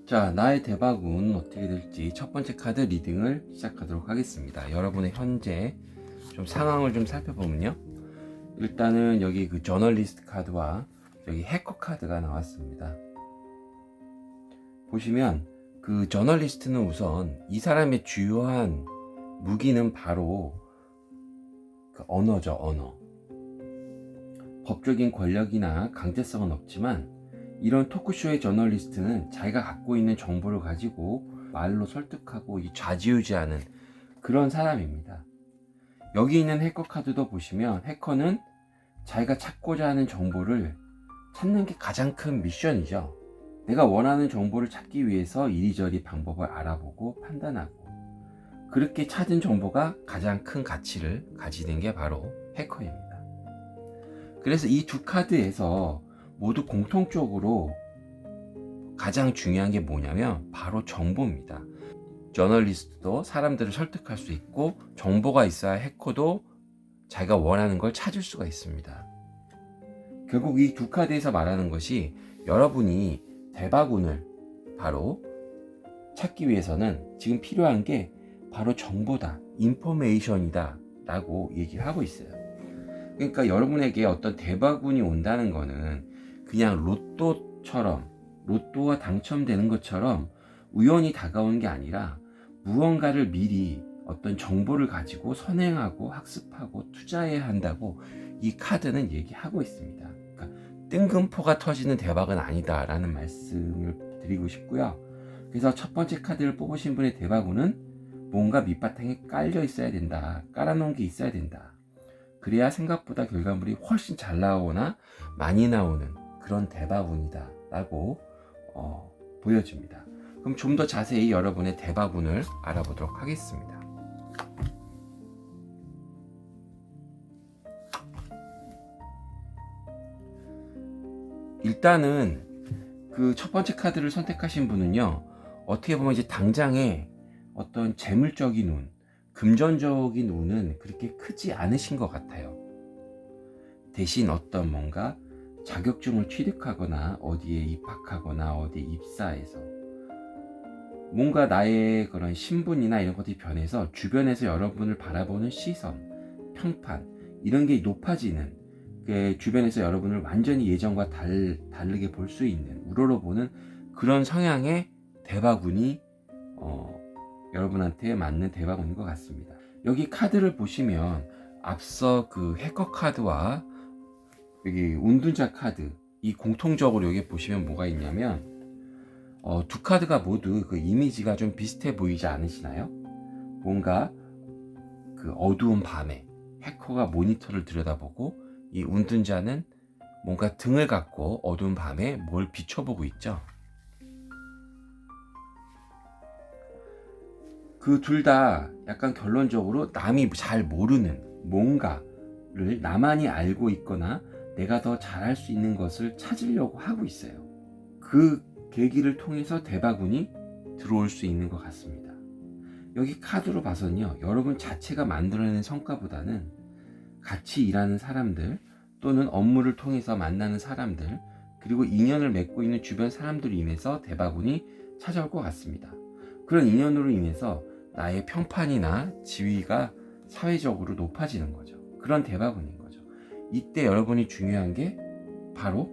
자, 나의 대박은 어떻게 될지 첫 번째 카드 리딩을 시작하도록 하겠습니다. 여러분의 현재 좀 상황을 좀 살펴보면요. 일단은 여기 그 저널리스트 카드와 여기 해커 카드가 나왔습니다. 보시면 그 저널리스트는 우선 이 사람의 주요한 무기는 바로 그 언어죠, 언어. 법적인 권력이나 강제성은 없지만 이런 토크쇼의 저널리스트는 자기가 갖고 있는 정보를 가지고 말로 설득하고 좌지우지하는 그런 사람입니다. 여기 있는 해커 카드도 보시면 해커는 자기가 찾고자 하는 정보를 찾는 게 가장 큰 미션이죠. 내가 원하는 정보를 찾기 위해서 이리저리 방법을 알아보고 판단하고 그렇게 찾은 정보가 가장 큰 가치를 가지는 게 바로 해커입니다. 그래서 이 두 카드에서 모두 공통적으로 가장 중요한 게 뭐냐면 바로 정보입니다. 저널리스트도 사람들을 설득할 수 있고 정보가 있어야 해커도 자기가 원하는 걸 찾을 수가 있습니다. 결국 이 두 카드에서 말하는 것이 여러분이 대박운을 바로 찾기 위해서는 지금 필요한 게 바로 정보다, 인포메이션이다 라고 얘기를 하고 있어요. 그러니까 여러분에게 어떤 대박운이 온다는 거는 그냥 로또가 당첨되는 것처럼 우연히 다가오는 게 아니라 무언가를 미리 어떤 정보를 가지고 선행하고 학습하고 투자해야 한다고 이 카드는 얘기하고 있습니다. 그러니까 뜬금포가 터지는 대박은 아니다라는 말씀을 드리고 싶고요. 그래서 첫 번째 카드를 뽑으신 분의 대박운은 뭔가 밑바탕에 깔려 있어야 된다. 깔아놓은 게 있어야 된다. 그래야 생각보다 결과물이 훨씬 잘 나오거나 많이 나오는 그런 대박운이다 라고 보여집니다. 그럼 좀 더 자세히 여러분의 대박운을 알아보도록 하겠습니다. 일단은 그 첫 번째 카드를 선택하신 분은요, 어떻게 보면 이제 당장에 어떤 재물적인 운, 금전적인 운은 그렇게 크지 않으신 것 같아요. 대신 어떤 뭔가 자격증을 취득하거나 어디에 입학하거나 어디에 입사해서 뭔가 나의 그런 신분이나 이런 것들이 변해서 주변에서 여러분을 바라보는 시선, 평판 이런 게 높아지는, 주변에서 여러분을 완전히 예전과 다르게 볼 수 있는, 우러러보는 그런 성향의 대박운이 여러분한테 맞는 대박운인 것 같습니다. 여기 카드를 보시면 앞서 그 해커 카드와 여기 운둔자 카드, 이 공통적으로 여기 보시면 뭐가 있냐면 두 카드가 모두 그 이미지가 좀 비슷해 보이지 않으시나요? 뭔가 그 어두운 밤에 해커가 모니터를 들여다보고 이 운둔자는 뭔가 등을 갖고 어두운 밤에 뭘 비춰보고 있죠. 그 둘 다 약간 결론적으로 남이 잘 모르는 뭔가를 나만이 알고 있거나 내가 더 잘할 수 있는 것을 찾으려고 하고 있어요. 그 계기를 통해서 대박운이 들어올 수 있는 것 같습니다. 여기 카드로 봐서는요, 여러분 자체가 만들어낸 성과보다는 같이 일하는 사람들 또는 업무를 통해서 만나는 사람들 그리고 인연을 맺고 있는 주변 사람들로 인해서 대박운이 찾아올 것 같습니다. 그런 인연으로 인해서 나의 평판이나 지위가 사회적으로 높아지는 거죠. 그런 대박운인 거죠. 이때 여러분이 중요한 게 바로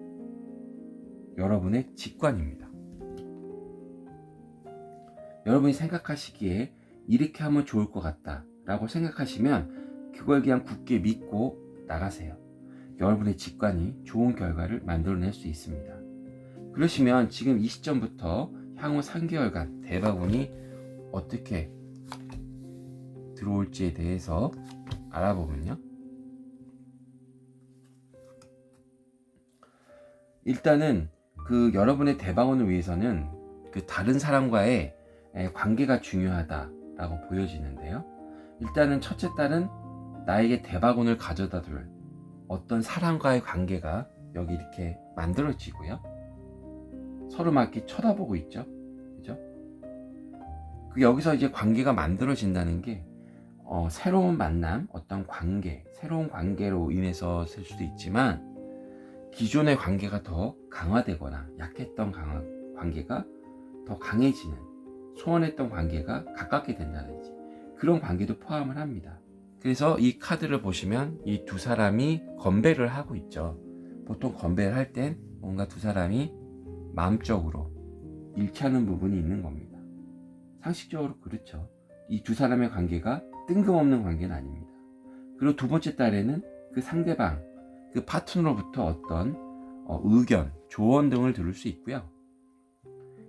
여러분의 직관입니다. 여러분이 생각하시기에 이렇게 하면 좋을 것 같다 라고 생각하시면 그걸 그냥 굳게 믿고 나가세요. 여러분의 직관이 좋은 결과를 만들어낼 수 있습니다. 그러시면 지금 이 시점부터 향후 3개월간 대박운이 어떻게 들어올지에 대해서 알아보면요, 일단은 그 여러분의 대박운을 위해서는 그 다른 사람과의 관계가 중요하다라고 보여지는데요. 일단은 첫째 달은 나에게 대박운을 가져다 줄 어떤 사람과의 관계가 여기 이렇게 만들어지고요. 서로 막 이렇게 쳐다보고 있죠. 그죠? 그 여기서 이제 관계가 만들어진다는 게 새로운 만남, 어떤 관계, 새로운 관계로 인해서 될 수도 있지만 기존의 관계가 더 강화되거나 약했던 관계가 더 강해지는, 소원했던 관계가 가깝게 된다든지 그런 관계도 포함을 합니다. 그래서 이 카드를 보시면 이 두 사람이 건배를 하고 있죠. 보통 건배를 할 땐 뭔가 두 사람이 마음적으로 일치하는 부분이 있는 겁니다. 상식적으로 그렇죠. 이 두 사람의 관계가 뜬금없는 관계는 아닙니다. 그리고 두 번째 달에는 그 상대방, 그 파트너로부터 어떤 의견, 조언 등을 들을 수 있고요.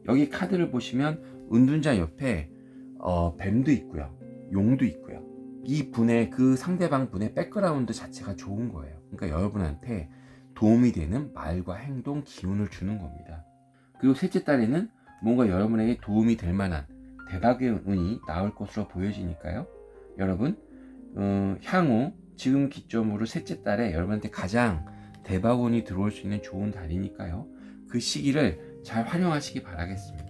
여기 카드를 보시면 은둔자 옆에 뱀도 있고요, 용도 있고요. 이 분의, 그 상대방 분의 백그라운드 자체가 좋은 거예요. 그러니까 여러분한테 도움이 되는 말과 행동, 기운을 주는 겁니다. 그리고 셋째 달에는 뭔가 여러분에게 도움이 될 만한 대박의 운이 나올 것으로 보여지니까요. 여러분 향후 지금 기점으로 셋째 달에 여러분한테 가장 대박 운이 들어올 수 있는 좋은 달이니까요. 그 시기를 잘 활용하시기 바라겠습니다.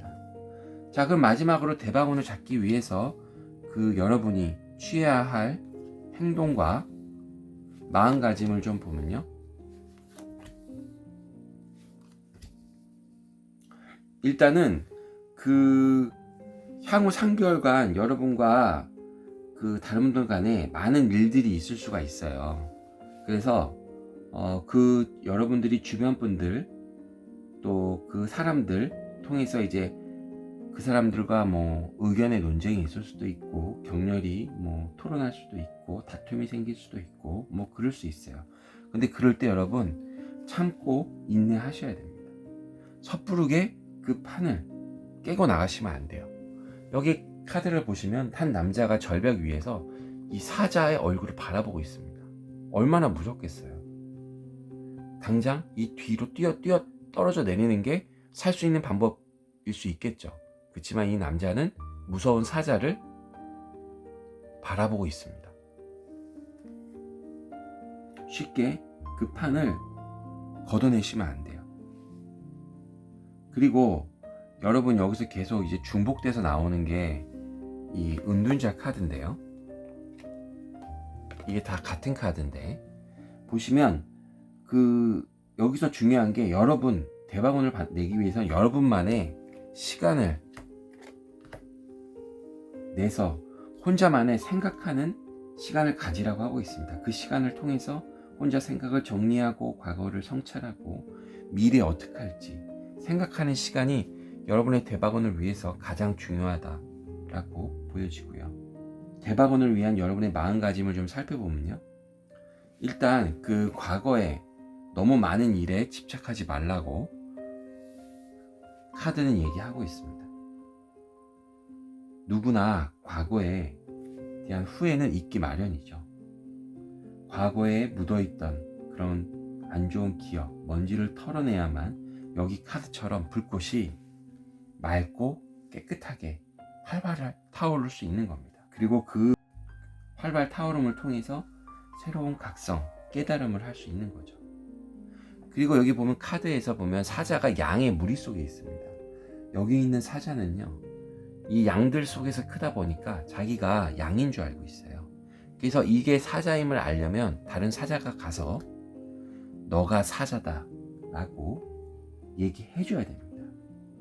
자, 그럼 마지막으로 대박 운을 잡기 위해서 그 여러분이 취해야 할 행동과 마음가짐을 좀 보면요. 일단은 그 향후 3개월간 여러분과 그 다른 분들 간에 많은 일들이 있을 수가 있어요. 그래서 그 여러분들이 주변 분들 또 그 사람들 통해서 이제 그 사람들과 뭐 의견의 논쟁이 있을 수도 있고, 격렬히 뭐 토론할 수도 있고, 다툼이 생길 수도 있고, 뭐 그럴 수 있어요. 근데 그럴 때 여러분 참고 인내하셔야 됩니다. 섣부르게 그 판을 깨고 나가시면 안 돼요. 여기 카드를 보시면 한 남자가 절벽 위에서 이 사자의 얼굴을 바라보고 있습니다. 얼마나 무섭겠어요. 당장 이 뒤로 뛰어 떨어져 내리는 게 살 수 있는 방법일 수 있겠죠. 그렇지만 이 남자는 무서운 사자를 바라보고 있습니다. 쉽게 그 판을 걷어내시면 안 돼요. 그리고 여러분 여기서 계속 이제 중복돼서 나오는 게 이 은둔자 카드인데요. 이게 다 같은 카드인데 보시면 그 여기서 중요한 게 여러분 대박운을 내기 위해서는 여러분만의 시간을 내서 혼자만의 생각하는 시간을 가지라고 하고 있습니다. 그 시간을 통해서 혼자 생각을 정리하고 과거를 성찰하고 미래에 어떻게 할지 생각하는 시간이 여러분의 대박운을 위해서 가장 중요하다라고 보여지고요. 대박운을 위한 여러분의 마음가짐을 좀 살펴보면요. 일단 그 과거에 너무 많은 일에 집착하지 말라고 카드는 얘기하고 있습니다. 누구나 과거에 대한 후회는 있기 마련이죠. 과거에 묻어있던 그런 안 좋은 기억, 먼지를 털어내야만 여기 카드처럼 불꽃이 맑고 깨끗하게 활발 타오를 수 있는 겁니다. 그리고 그 활발 타오름을 통해서 새로운 각성, 깨달음을 할 수 있는 거죠. 그리고 여기 보면 카드에서 보면 사자가 양의 무리 속에 있습니다. 여기 있는 사자는요, 이 양들 속에서 크다 보니까 자기가 양인 줄 알고 있어요. 그래서 이게 사자임을 알려면 다른 사자가 가서 너가 사자다 라고 얘기해 줘야 됩니다.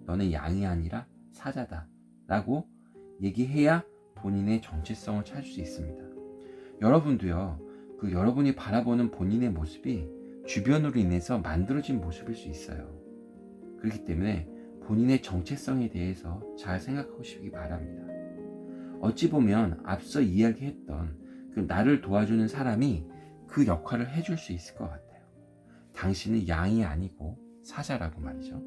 너는 양이 아니라 사자다 라고 얘기해야 본인의 정체성을 찾을 수 있습니다. 여러분도요, 그 여러분이 바라보는 본인의 모습이 주변으로 인해서 만들어진 모습일 수 있어요. 그렇기 때문에 본인의 정체성에 대해서 잘 생각하시기 바랍니다. 어찌 보면 앞서 이야기했던 그 나를 도와주는 사람이 그 역할을 해줄 수 있을 것 같아요. 당신은 양이 아니고 사자라고 말이죠.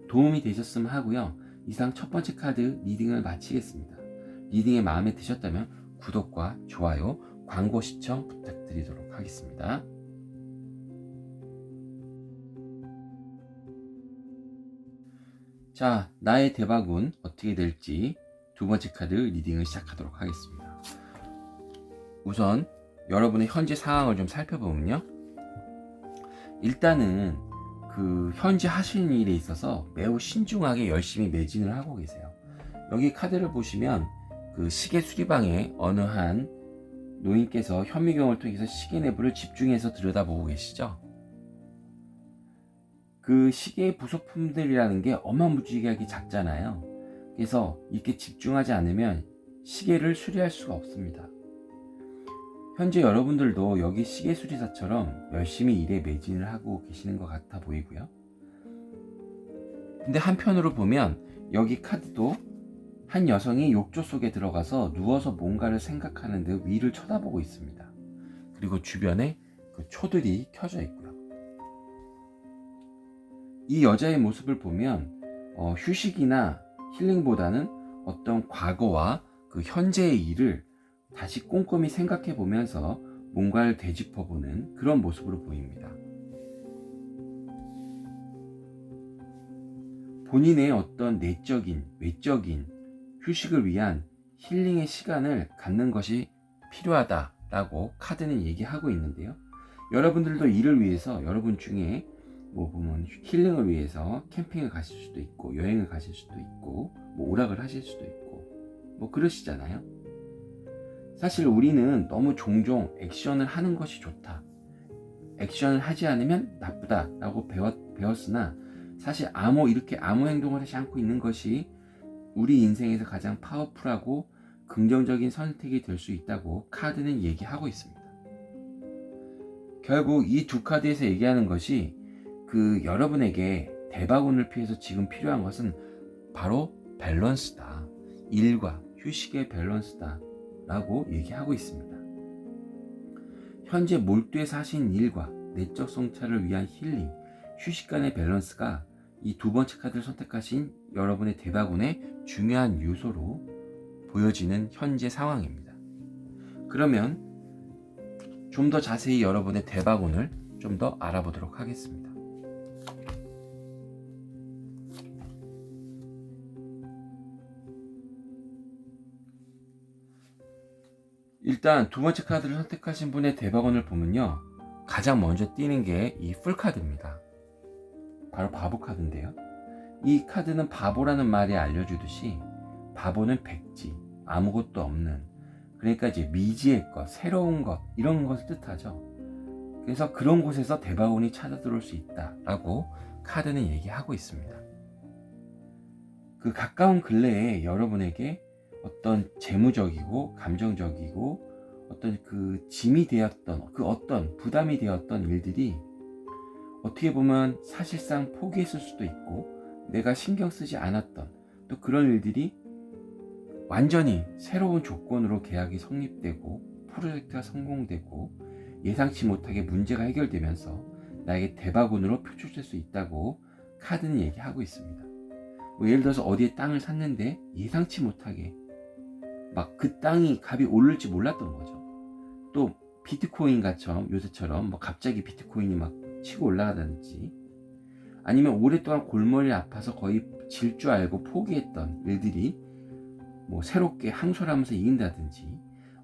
도움이 되셨으면 하고요. 이상 첫 번째 카드 리딩을 마치겠습니다. 리딩이 마음에 드셨다면 구독과 좋아요, 광고 시청 부탁드리도록 하겠습니다. 자, 나의 대박운 어떻게 될지 두 번째 카드 리딩을 시작하도록 하겠습니다. 우선 여러분의 현재 상황을 좀 살펴보면요. 일단은 그 현재 하시는 일에 있어서 매우 신중하게 열심히 매진을 하고 계세요. 여기 카드를 보시면 그 시계 수리방에 어느 한 노인께서 현미경을 통해서 시계 내부를 집중해서 들여다보고 계시죠. 그 시계의 부속품들이라는 게 어마무지하게 작잖아요. 그래서 이렇게 집중하지 않으면 시계를 수리할 수가 없습니다. 현재 여러분들도 여기 시계 수리사처럼 열심히 일에 매진을 하고 계시는 것 같아 보이고요. 근데 한편으로 보면 여기 카드도 한 여성이 욕조 속에 들어가서 누워서 뭔가를 생각하는 듯 위를 쳐다보고 있습니다. 그리고 주변에 그 초들이 켜져 있고요. 이 여자의 모습을 보면 휴식이나 힐링보다는 어떤 과거와 그 현재의 일을 다시 꼼꼼히 생각해 보면서 뭔가를 되짚어 보는 그런 모습으로 보입니다. 본인의 어떤 내적인, 외적인 휴식을 위한 힐링의 시간을 갖는 것이 필요하다라고 카드는 얘기하고 있는데요. 여러분들도 이를 위해서 여러분 중에 뭐 보면 힐링을 위해서 캠핑을 가실 수도 있고 여행을 가실 수도 있고 뭐 오락을 하실 수도 있고 뭐 그러시잖아요. 사실 우리는 너무 종종 액션을 하는 것이 좋다, 액션을 하지 않으면 나쁘다 라고 배웠으나 사실 이렇게 아무 행동을 하지 않고 있는 것이 우리 인생에서 가장 파워풀하고 긍정적인 선택이 될 수 있다고 카드는 얘기하고 있습니다. 결국 이 두 카드에서 얘기하는 것이 그 여러분에게 대박운을 피해서 지금 필요한 것은 바로 밸런스다. 일과 휴식의 밸런스다 라고 얘기하고 있습니다. 현재 몰두해서 하신 일과 내적 성찰을 위한 힐링, 휴식 간의 밸런스가 이 두 번째 카드를 선택하신 여러분의 대박운의 중요한 요소로 보여지는 현재 상황입니다. 그러면 좀 더 자세히 여러분의 대박운을 좀 더 알아보도록 하겠습니다. 일단 두 번째 카드를 선택하신 분의 대박운을 보면요, 가장 먼저 띄는 게 이 풀카드입니다. 바로 바보 카드인데요. 이 카드는 바보라는 말이 알려주듯이 바보는 백지, 아무것도 없는, 그러니까 이제 미지의 것, 새로운 것, 이런 것을 뜻하죠. 그래서 그런 곳에서 대박운이 찾아들어올 수 있다라고 카드는 얘기하고 있습니다. 그 가까운 근래에 여러분에게 어떤 재무적이고 감정적이고 어떤 그 짐이 되었던, 그 어떤 부담이 되었던 일들이 어떻게 보면 사실상 포기했을 수도 있고 내가 신경 쓰지 않았던 또 그런 일들이 완전히 새로운 조건으로 계약이 성립되고 프로젝트가 성공되고 예상치 못하게 문제가 해결되면서 나에게 대박운으로 표출될 수 있다고 카드는 얘기하고 있습니다. 뭐 예를 들어서 어디에 땅을 샀는데 예상치 못하게 막 그 땅이 값이 오를지 몰랐던 거죠. 또 비트코인 같처럼 요새처럼 뭐 갑자기 비트코인이 막 치고 올라가든지, 아니면 오랫동안 골머리 아파서 거의 질 줄 알고 포기했던 일들이 뭐 새롭게 항소하면서 이긴다든지,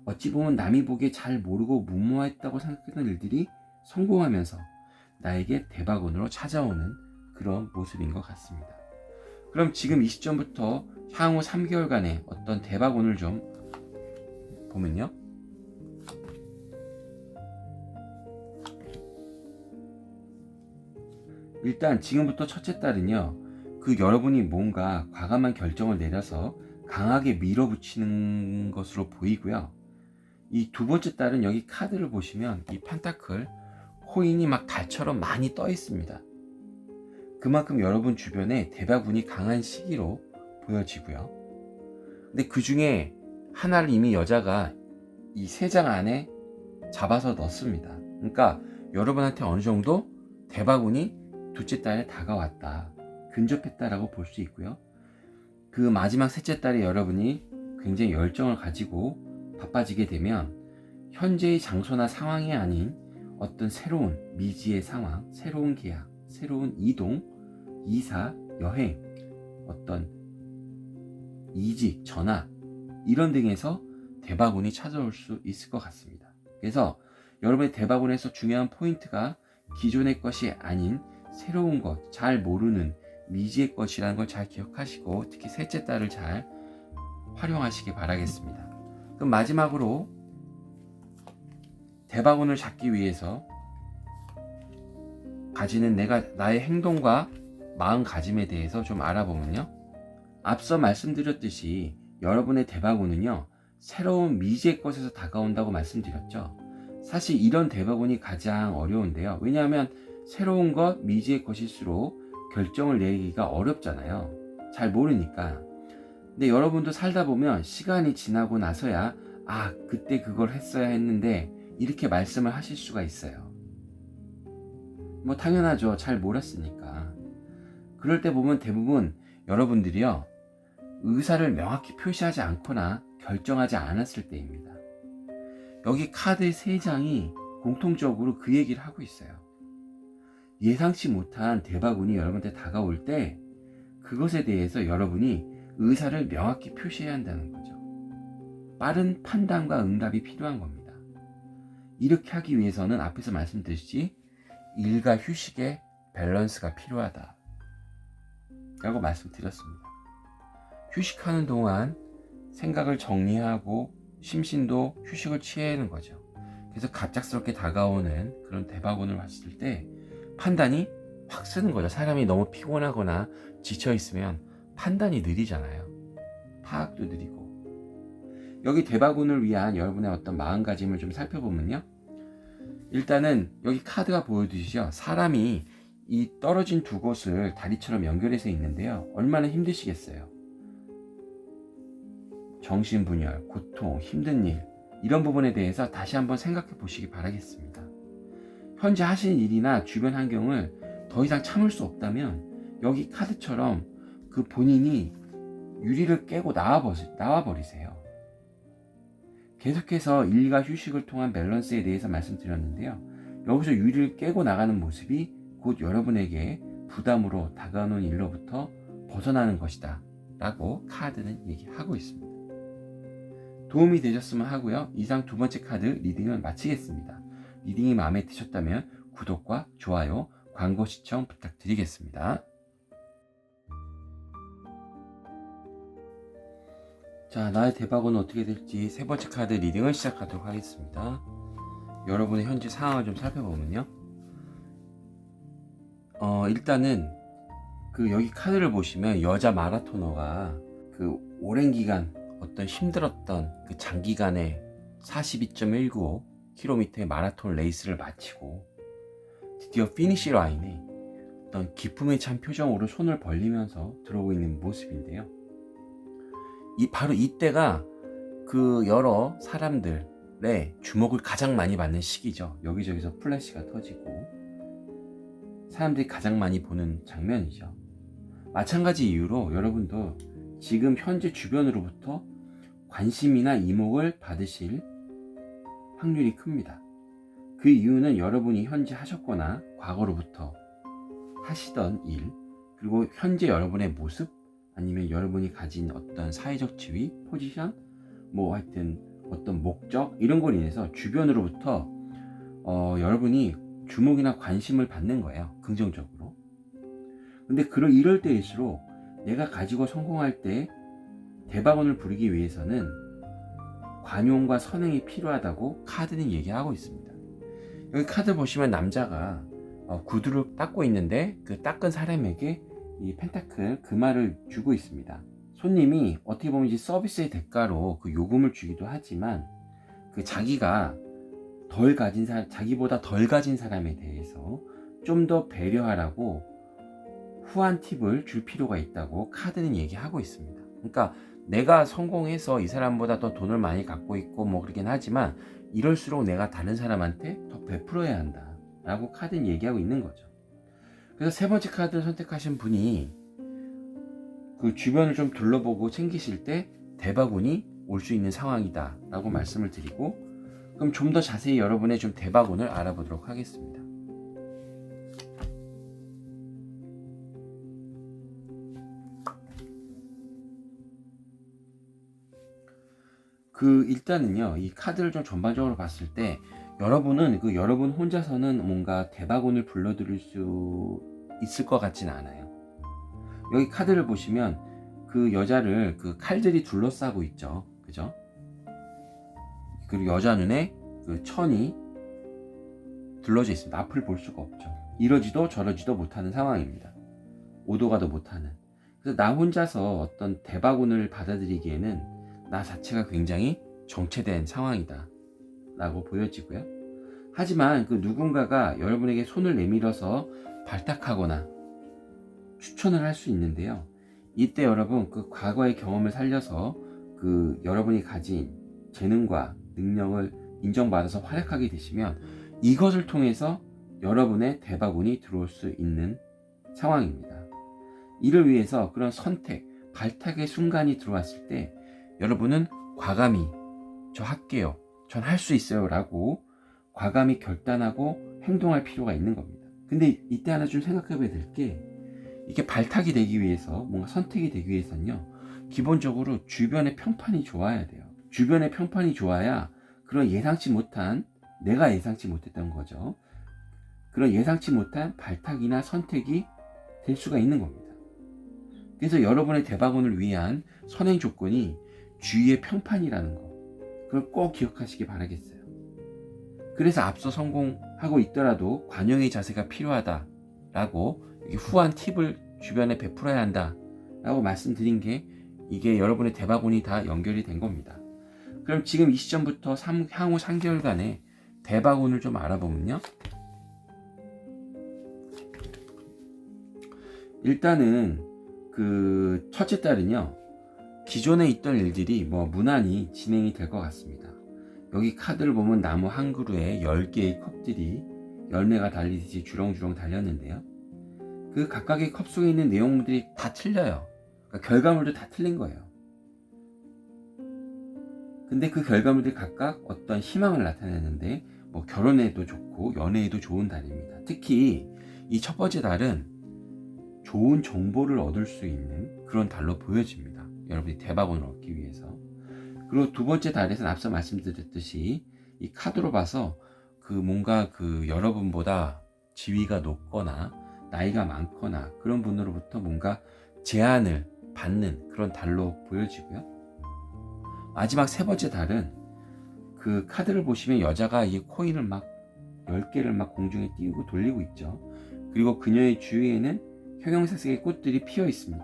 어찌 보면 남이 보기에 잘 모르고 무모했다고 생각했던 일들이 성공하면서 나에게 대박운으로 찾아오는 그런 모습인 것 같습니다. 그럼 지금 이 시점부터 향후 3개월간의 어떤 대박운을 좀 보면요, 일단 지금부터 첫째 달은요, 그 여러분이 뭔가 과감한 결정을 내려서 강하게 밀어붙이는 것으로 보이고요. 이 두 번째 달은 여기 카드를 보시면 이 펜타클, 코인이 막 달처럼 많이 떠 있습니다. 그만큼 여러분 주변에 대박운이 강한 시기로 보여지고요. 근데 그 중에 하나를 이미 여자가 이 세 장 안에 잡아서 넣습니다. 그러니까 여러분한테 어느 정도 대박운이 둘째 달에 다가왔다, 근접했다라고 볼 수 있고요. 그 마지막 셋째 달에 여러분이 굉장히 열정을 가지고 바빠지게 되면 현재의 장소나 상황이 아닌 어떤 새로운 미지의 상황, 새로운 계약, 새로운 이동, 이사, 여행, 어떤 이직, 전화, 이런 등에서 대박운이 찾아올 수 있을 것 같습니다. 그래서 여러분의 대박운에서 중요한 포인트가 기존의 것이 아닌 새로운 것, 잘 모르는 미지의 것이라는 걸 잘 기억하시고 특히 셋째 달을 잘 활용하시기 바라겠습니다. 그럼 마지막으로 대박운을 잡기 위해서 가지는 나의 행동과 마음가짐에 대해서 좀 알아보면요. 앞서 말씀드렸듯이 여러분의 대박운은요, 새로운 미지의 것에서 다가온다고 말씀드렸죠. 사실 이런 대박운이 가장 어려운데요. 왜냐하면 새로운 것, 미지의 것일수록 결정을 내리기가 어렵잖아요. 잘 모르니까. 근데 여러분도 살다 보면 시간이 지나고 나서야 그때 그걸 했어야 했는데 이렇게 말씀을 하실 수가 있어요. 뭐 당연하죠. 잘 몰랐으니까. 그럴 때 보면 대부분 여러분들이요, 의사를 명확히 표시하지 않거나 결정하지 않았을 때입니다. 여기 카드 3장이 공통적으로 그 얘기를 하고 있어요. 예상치 못한 대박운이 여러분한테 다가올 때 그것에 대해서 여러분이 의사를 명확히 표시해야 한다는 거죠. 빠른 판단과 응답이 필요한 겁니다. 이렇게 하기 위해서는 앞에서 말씀드렸듯이 일과 휴식의 밸런스가 필요하다 라고 말씀드렸습니다. 휴식하는 동안 생각을 정리하고 심신도 휴식을 취하는 거죠. 그래서 갑작스럽게 다가오는 그런 대박운을 봤을 때 판단이 확 쓰는 거죠. 사람이 너무 피곤하거나 지쳐있으면 판단이 느리잖아요. 파악도 느리고. 여기 대박운을 위한 여러분의 어떤 마음가짐을 좀 살펴보면요, 일단은 여기 카드가 보여주시죠. 사람이 이 떨어진 두 곳을 다리처럼 연결해서 있는데요, 얼마나 힘드시겠어요. 정신분열, 고통, 힘든 일, 이런 부분에 대해서 다시 한번 생각해 보시기 바라겠습니다. 현재 하시는 일이나 주변 환경을 더 이상 참을 수 없다면 여기 카드처럼 그 본인이 유리를 깨고 나와버리세요. 계속해서 일과 휴식을 통한 밸런스에 대해서 말씀드렸는데요, 여기서 유리를 깨고 나가는 모습이 곧 여러분에게 부담으로 다가오는 일로부터 벗어나는 것이다 라고 카드는 얘기하고 있습니다. 도움이 되셨으면 하고요. 이상 두 번째 카드 리딩을 마치겠습니다. 리딩이 마음에 드셨다면 구독과 좋아요, 광고 시청 부탁드리겠습니다. 자, 나의 대박은 어떻게 될지 세 번째 카드 리딩을 시작하도록 하겠습니다. 여러분의 현재 상황을 좀 살펴보면요, 일단은 여기 카드를 보시면 여자 마라토너가 그 오랜 기간 어떤 힘들었던 그 장기간의 42.195km의 마라톤 레이스를 마치고 드디어 피니시 라인에 어떤 기쁨에 찬 표정으로 손을 벌리면서 들어오고 있는 모습인데요, 바로 이때가 그 여러 사람들의 주목을 가장 많이 받는 시기죠. 여기저기서 플래시가 터지고 사람들이 가장 많이 보는 장면이죠. 마찬가지 이유로 여러분도 지금 현재 주변으로부터 관심이나 이목을 받으실 확률이 큽니다. 그 이유는 여러분이 현재 하셨거나 과거로부터 하시던 일, 그리고 현재 여러분의 모습, 아니면 여러분이 가진 어떤 사회적 지위, 포지션, 뭐 하여튼 어떤 목적, 이런 걸로 인해서 주변으로부터 여러분이 주목이나 관심을 받는 거예요. 긍정적으로. 근데 이럴 때일수록 내가 가지고 성공할 때 대박운을 부리기 위해서는 관용과 선행이 필요하다고 카드는 얘기하고 있습니다. 여기 카드 보시면 남자가 구두를 닦고 있는데 그 닦은 사람에게 이 펜타클 금화를 주고 있습니다. 손님이 어떻게 보면 이제 서비스의 대가로 그 요금을 주기도 하지만 그 자기보다 덜 가진 사람에 대해서 좀 더 배려하라고 후한 팁을 줄 필요가 있다고 카드는 얘기하고 있습니다. 그러니까 내가 성공해서 이 사람보다 더 돈을 많이 갖고 있고 뭐 그러긴 하지만 이럴수록 내가 다른 사람한테 더 베풀어야 한다 라고 카드는 얘기하고 있는 거죠. 그래서 세 번째 카드를 선택하신 분이 그 주변을 좀 둘러보고 챙기실 때 대박운이 올 수 있는 상황이다 라고 말씀을 드리고, 그럼 좀 더 자세히 여러분의 좀 대박운을 알아보도록 하겠습니다. 일단은요, 이 카드를 좀 전반적으로 봤을 때 여러분은 여러분 혼자서는 뭔가 대박운을 불러들일 수 있을 것 같지는 않아요. 여기 카드를 보시면 그 여자를 그 칼들이 둘러싸고 있죠. 그죠? 그리고 여자 눈에 그 천이 둘러져 있습니다. 앞을 볼 수가 없죠. 이러지도 저러지도 못하는 상황입니다. 오도 가도 못하는. 그래서 나 혼자서 어떤 대바군을 받아들이기에는 나 자체가 굉장히 정체된 상황이다 라고 보여지고요. 하지만 그 누군가가 여러분에게 손을 내밀어서 발탁하거나 추천을 할 수 있는데요. 이때 여러분 그 과거의 경험을 살려서 그 여러분이 가진 재능과 능력을 인정받아서 활약하게 되시면 이것을 통해서 여러분의 대바군이 들어올 수 있는 상황입니다. 이를 위해서 그런 선택, 발탁의 순간이 들어왔을 때 여러분은 과감히 저 할게요, 전 할 수 있어요 라고 과감히 결단하고 행동할 필요가 있는 겁니다. 근데 이때 하나 좀 생각해 봐야 될 게, 이게 발탁이 되기 위해서, 뭔가 선택이 되기 위해서는요, 기본적으로 주변의 평판이 좋아야 돼요. 주변의 평판이 좋아야 그런 예상치 못한, 내가 예상치 못했던 거죠, 그런 예상치 못한 발탁이나 선택이 될 수가 있는 겁니다. 그래서 여러분의 대박원을 위한 선행 조건이 주위의 평판이라는 거, 그걸 꼭 기억하시기 바라겠어요. 그래서 앞서 성공하고 있더라도 관용의 자세가 필요하다라고 후한 팁을 주변에 베풀어야 한다라고 말씀드린 게, 이게 여러분의 대박운이 다 연결이 된 겁니다. 그럼 지금 이 시점부터 향후 3개월간의 대박운을 좀 알아보면요, 일단은 그 첫째 달은요, 기존에 있던 일들이 무난히 진행이 될 것 같습니다. 여기 카드를 보면 나무 한 그루에 10개의 컵들이 열매가 달리듯이 주렁주렁 달렸는데요, 그 각각의 컵 속에 있는 내용들이 다 틀려요. 그러니까 결과물도 다 틀린 거예요. 근데 그 결과물들이 각각 어떤 희망을 나타내는데, 결혼에도 좋고 연애에도 좋은 달입니다. 특히 이 첫 번째 달은 좋은 정보를 얻을 수 있는 그런 달로 보여집니다. 여러분이 대박운을 얻기 위해서. 그리고 두 번째 달에서는 앞서 말씀드렸듯이 이 카드로 봐서 뭔가 여러분보다 지위가 높거나 나이가 많거나 그런 분으로부터 뭔가 제안을 받는 그런 달로 보여지고요. 마지막 세 번째 달은 그 카드를 보시면 여자가 이 코인을 막 10개를 막 공중에 띄우고 돌리고 있죠. 그리고 그녀의 주위에는 형형색색의 꽃들이 피어 있습니다.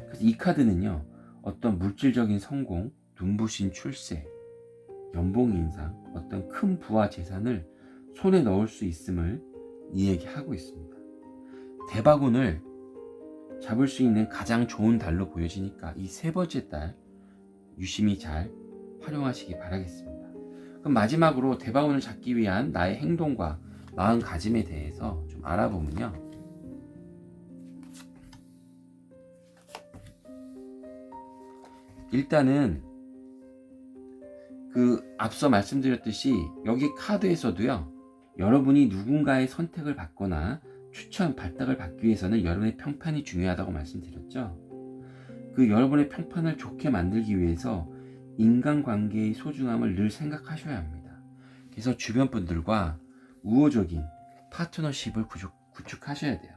그래서 이 카드는요, 어떤 물질적인 성공, 눈부신 출세, 연봉 인상, 어떤 큰 부와 재산을 손에 넣을 수 있음을 이야기하고 있습니다. 대박운을 잡을 수 있는 가장 좋은 달로 보여지니까 이 세 번째 달 유심히 잘 활용하시기 바라겠습니다. 그럼 마지막으로 대박운을 잡기 위한 나의 행동과 마음가짐에 대해서 좀 알아보면요, 일단은 앞서 말씀드렸듯이 여기 카드에서도요, 여러분이 누군가의 선택을 받거나 추천, 발탁을 받기 위해서는 여러분의 평판이 중요하다고 말씀드렸죠. 여러분의 평판을 좋게 만들기 위해서 인간관계의 소중함을 늘 생각하셔야 합니다. 그래서 주변 분들과 우호적인 파트너십을 구축하셔야 돼요.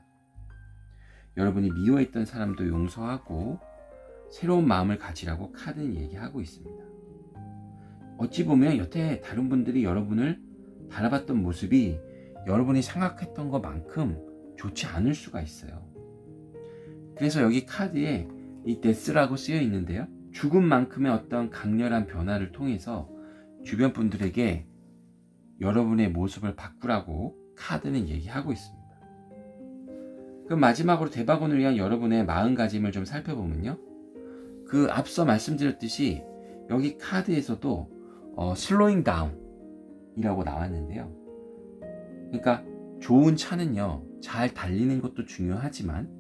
여러분이 미워했던 사람도 용서하고 새로운 마음을 가지라고 카드는 얘기하고 있습니다. 어찌 보면 여태 다른 분들이 여러분을 바라봤던 모습이 여러분이 생각했던 것만큼 좋지 않을 수가 있어요. 그래서 여기 카드에 이 데스라고 쓰여 있는데요, 죽음만큼의 어떤 강렬한 변화를 통해서 주변 분들에게 여러분의 모습을 바꾸라고 카드는 얘기하고 있습니다. 그럼 마지막으로 대박운을 위한 여러분의 마음가짐을 좀 살펴보면요, 앞서 말씀드렸듯이 여기 카드에서도 슬로잉 다운 이라고 나왔는데요, 그러니까 좋은 차는요, 잘 달리는 것도 중요하지만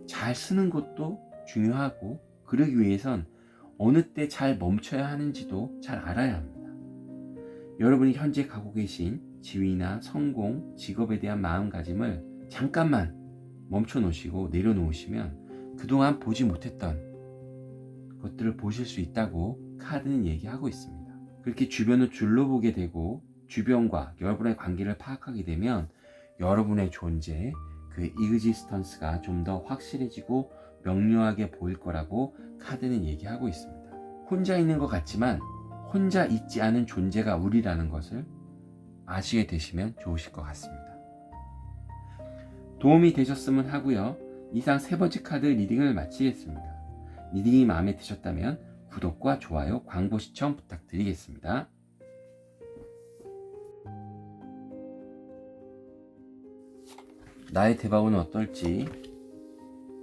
잘 쓰는 것도 중요하고, 그러기 위해선 어느 때 잘 멈춰야 하는지도 잘 알아야 합니다. 여러분이 현재 가고 계신 지위나 성공, 직업에 대한 마음가짐을 잠깐만 멈춰 놓으시고 내려놓으시면 그동안 보지 못했던 것들을 보실 수 있다고 카드는 얘기하고 있습니다. 그렇게 주변을 둘러보게 되고 주변과 여러분의 관계를 파악하게 되면 여러분의 존재, 이그지스턴스가 좀 더 확실해지고 명료하게 보일 거라고 카드는 얘기하고 있습니다. 혼자 있는 것 같지만 혼자 있지 않은 존재가 우리라는 것을 아시게 되시면 좋으실 것 같습니다. 도움이 되셨으면 하고요. 이상 3번째 카드 리딩을 마치겠습니다. 리딩이 마음에 드셨다면 구독과 좋아요, 광고 시청 부탁드리겠습니다. 나의 대박은 어떨지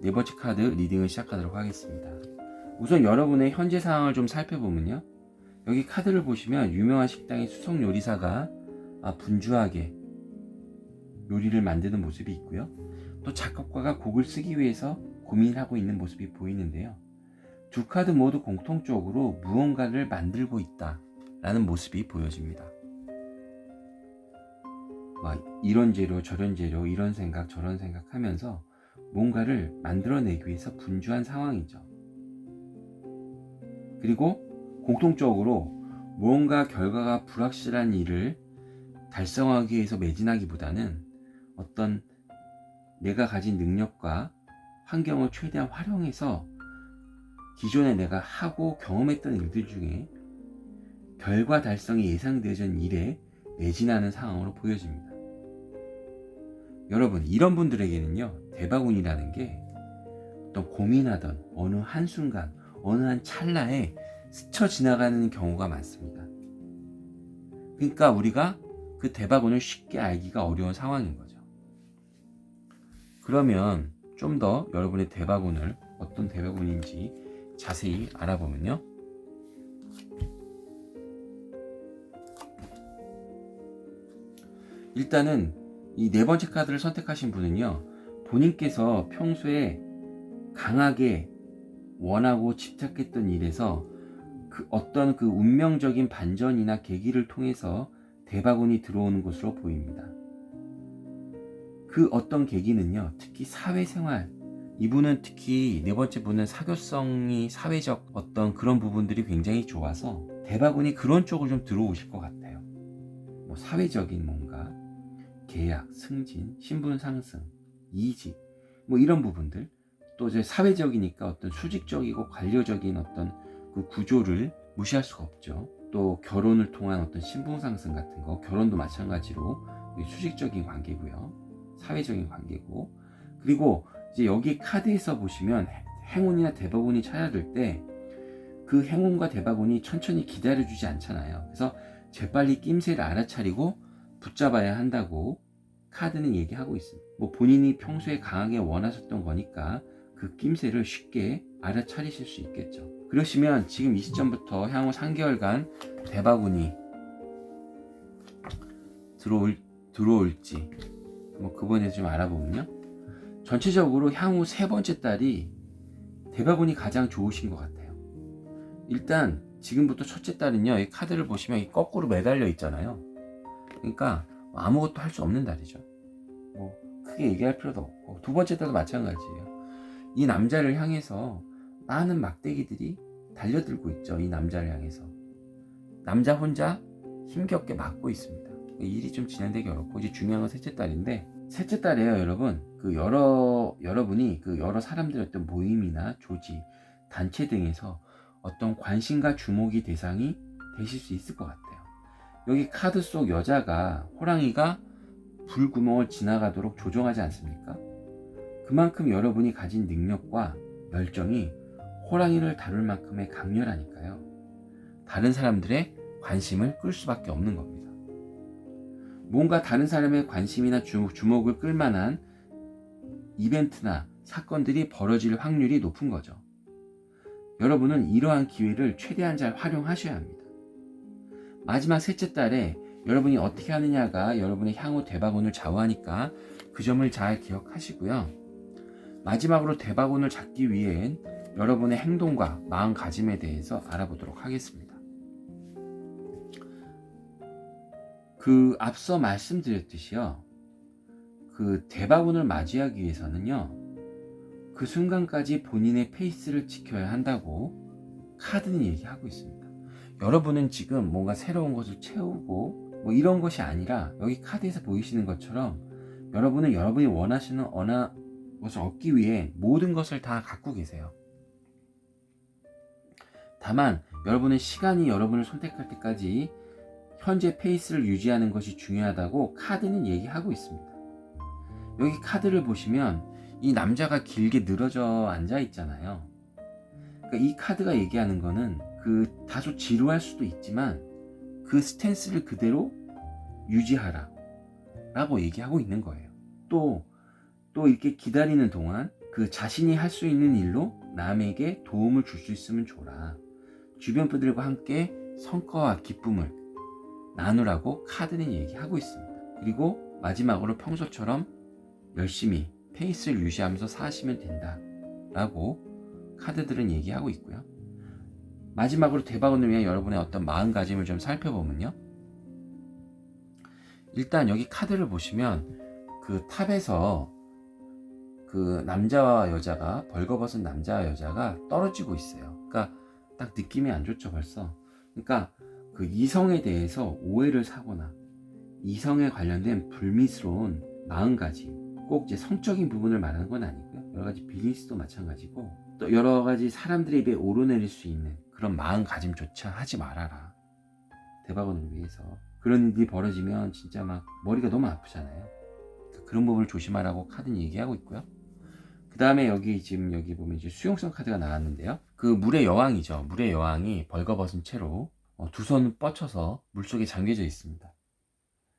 4번째 카드 리딩을 시작하도록 하겠습니다. 우선 여러분의 현재 상황을 좀 살펴보면요. 여기 카드를 보시면 유명한 식당의 수석 요리사가 분주하게 요리를 만드는 모습이 있고요. 또 작곡가가 곡을 쓰기 위해서 고민하고 있는 모습이 보이는데요. 두 카드 모두 공통적으로 무언가를 만들고 있다라는 모습이 보여집니다. 이런 재료 저런 재료 이런 생각 저런 생각 하면서 뭔가를 만들어내기 위해서 분주한 상황이죠. 그리고 공통적으로 무언가 결과가 불확실한 일을 달성하기 위해서 매진하기보다는 어떤 내가 가진 능력과 환경을 최대한 활용해서 기존에 내가 하고 경험했던 일들 중에 결과 달성이 예상되던 일에 매진하는 상황으로 보여집니다. 여러분, 이런 분들에게는요, 대박운이라는 게 어떤 고민하던 어느 한순간, 어느 한 찰나에 스쳐 지나가는 경우가 많습니다. 그러니까 우리가 그 대박운을 쉽게 알기가 어려운 상황인 거죠. 그러면 좀 더 여러분의 대박운을 어떤 대박운인지 자세히 알아보면요. 일단은 이 4번째 카드를 선택하신 분은요, 본인께서 평소에 강하게 원하고 집착했던 일에서 어떤 그 운명적인 반전이나 계기를 통해서 대박운이 들어오는 것으로 보입니다. 그 어떤 계기는요, 특히 사회생활, 이분은 특히 4번째 분은 사교성이 사회적 어떤 그런 부분들이 굉장히 좋아서 대박운이 그런 쪽으로 좀 들어오실 것 같아요. 사회적인 뭔가 계약, 승진, 신분 상승, 이직 이런 부분들, 또 이제 사회적이니까 어떤 수직적이고 관료적인 어떤 그 구조를 무시할 수가 없죠. 또 결혼을 통한 어떤 신분 상승 같은 거, 결혼도 마찬가지로 수직적인 관계고요. 사회적인 관계고, 그리고 이제 여기 카드에서 보시면 행운이나 대박운이 찾아들 때 그 행운과 대박운이 천천히 기다려주지 않잖아요. 그래서 재빨리 낌새를 알아차리고 붙잡아야 한다고 카드는 얘기하고 있습니다. 본인이 평소에 강하게 원하셨던 거니까 그 낌새를 쉽게 알아차리실 수 있겠죠. 그러시면 지금 이 시점부터 향후 3개월간 대박운이 들어올지 그 부분에 대해서 좀 알아보면요. 전체적으로 향후 3번째 달이 대박운이 가장 좋으신 것 같아요. 일단 지금부터 첫째 달은요, 이 카드를 보시면 거꾸로 매달려 있잖아요. 그러니까 아무것도 할 수 없는 달이죠. 크게 얘기할 필요도 없고, 2번째 달도 마찬가지예요. 이 남자를 향해서 많은 막대기들이 달려들고 있죠. 이 남자를 향해서 남자 혼자 힘겹게 막고 있습니다. 일이 좀 진행되기 어렵고, 이제 중요한 건 셋째 달인데, 셋째 달에요, 여러분. 여러분이 여러 사람들의 어떤 모임이나 조직, 단체 등에서 어떤 관심과 주목이 대상이 되실 수 있을 것 같아요. 여기 카드 속 여자가, 호랑이가 불구멍을 지나가도록 조종하지 않습니까? 그만큼 여러분이 가진 능력과 열정이 호랑이를 다룰 만큼의 강렬하니까요. 다른 사람들의 관심을 끌 수밖에 없는 겁니다. 뭔가 다른 사람의 관심이나 주목을 끌만한 이벤트나 사건들이 벌어질 확률이 높은 거죠. 여러분은 이러한 기회를 최대한 잘 활용하셔야 합니다. 마지막 셋째 달에 여러분이 어떻게 하느냐가 여러분의 향후 대박운을 좌우하니까 그 점을 잘 기억하시고요. 마지막으로 대박운을 잡기 위hen 여러분의 행동과 마음가짐에 대해서 알아보도록 하겠습니다. 앞서 말씀드렸듯이요, 대박운을 맞이하기 위해서는요, 그 순간까지 본인의 페이스를 지켜야 한다고 카드는 얘기하고 있습니다. 여러분은 지금 뭔가 새로운 것을 채우고 이런 것이 아니라, 여기 카드에서 보이시는 것처럼 여러분은 여러분이 원하시는 어느 것을 얻기 위해 모든 것을 다 갖고 계세요. 다만 여러분의 시간이 여러분을 선택할 때까지 현재 페이스를 유지하는 것이 중요하다고 카드는 얘기하고 있습니다. 여기 카드를 보시면 이 남자가 길게 늘어져 앉아 있잖아요. 그러니까 이 카드가 얘기하는 거는 그 다소 지루할 수도 있지만 그 스탠스를 그대로 유지하라 라고 얘기하고 있는 거예요. 또 이렇게 기다리는 동안 그 자신이 할 수 있는 일로 남에게 도움을 줄 수 있으면 줘라. 주변 분들과 함께 성과와 기쁨을 나누라고 카드는 얘기하고 있습니다. 그리고 마지막으로 평소처럼 열심히 페이스를 유지하면서 사시면 된다 라고 카드들은 얘기하고 있고요. 마지막으로 대박원을 위한 여러분의 어떤 마음가짐을 좀 살펴보면요, 일단 여기 카드를 보시면 그 탑에서 그 남자와 여자가, 벌거벗은 남자와 여자가 떨어지고 있어요. 그러니까 딱 느낌이 안 좋죠 벌써. 그러니까 그 이성에 대해서 오해를 사거나 이성에 관련된 불미스러운 마음가짐, 꼭 이제 성적인 부분을 말하는 건 아니고요, 여러 가지 비즈니스도 마찬가지고 또 여러 가지 사람들의 입에 오르내릴 수 있는 그런 마음가짐조차 하지 말아라. 대박원을 위해서. 그런 일이 벌어지면 진짜 막 머리가 너무 아프잖아요. 그런 부분을 조심하라고 카드는 얘기하고 있고요. 그 다음에 여기 지금 여기 보면 이제 수용성 카드가 나왔는데요. 그 물의 여왕이죠. 물의 여왕이 벌거벗은 채로 두 손을 뻗쳐서 물속에 잠겨져 있습니다.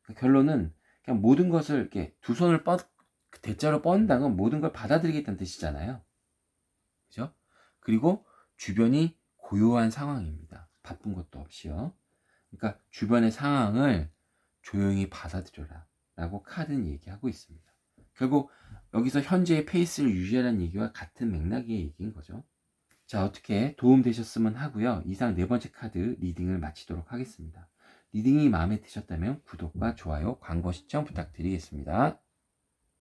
그러니까 결론은 그냥 모든 것을 이렇게 두 손을 대자로 뻗는다는 건 모든 걸 받아들이겠다는 뜻이잖아요. 그죠? 그리고 주변이 고요한 상황입니다. 바쁜 것도 없이요. 그러니까 주변의 상황을 조용히 받아들여라 라고 카드는 얘기하고 있습니다. 결국 여기서 현재의 페이스를 유지하라는 얘기와 같은 맥락의 얘기인 거죠. 자, 어떻게 도움 되셨으면 하고요. 이상 네 번째 카드 리딩을 마치도록 하겠습니다. 리딩이 마음에 드셨다면 구독과 좋아요, 광고 시청 부탁드리겠습니다.